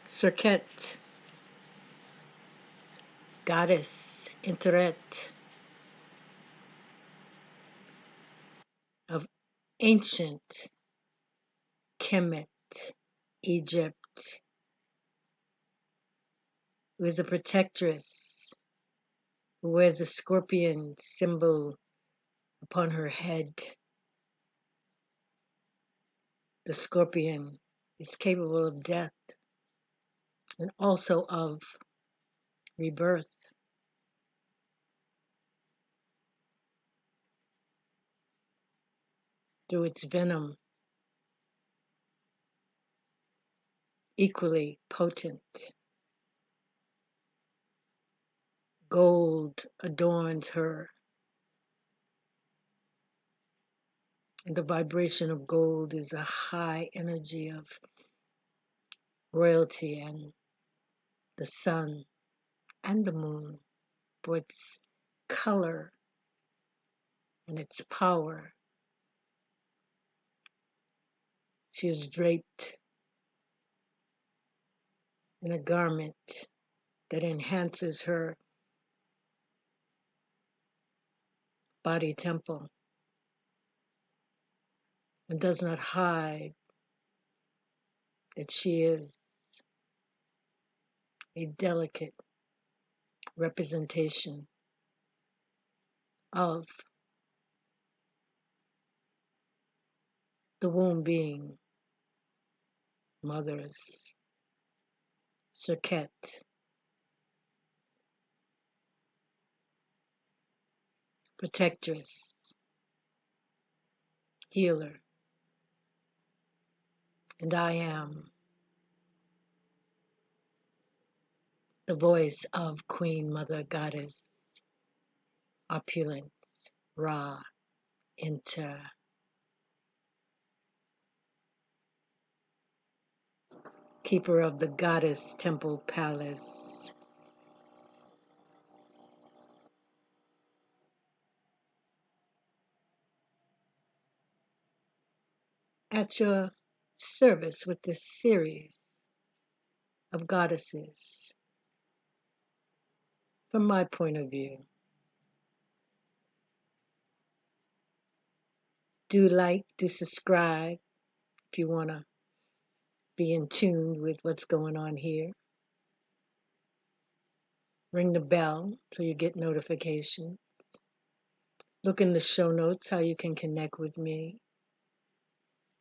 Serkhet, goddess Interret of ancient Kemet, Egypt, who is a protectress, who wears a scorpion symbol upon her head. The scorpion is capable of death and also of rebirth. Through its venom, equally potent. Gold adorns her, and the vibration of gold is a high energy of royalty and the sun and the moon for its color and its power. She is draped in a garment that enhances her body temple and does not hide that she is a delicate representation of the womb being mothers. Serkhet, protectress, healer, and I am the voice of Queen Mother Goddess, Opulence, Ra, Inter. Keeper of the Goddess Temple Palace. At your service with this series of goddesses, from my point of view. Do subscribe if you want to be in tune with what's going on here. Ring the bell so you get notifications. Look in the show notes how you can connect with me.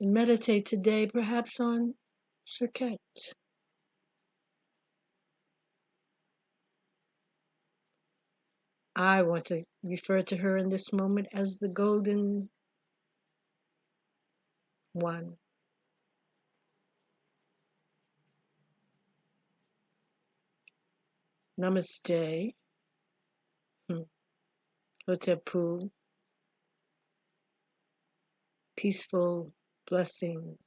And meditate today perhaps on Serkhet. I want to refer to her in this moment as the Golden One. Namaste. Hotepu. Peaceful blessings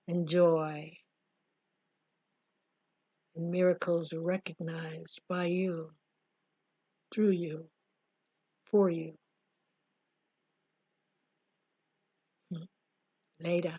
and joy and miracles recognized by you, through you, for you. Later.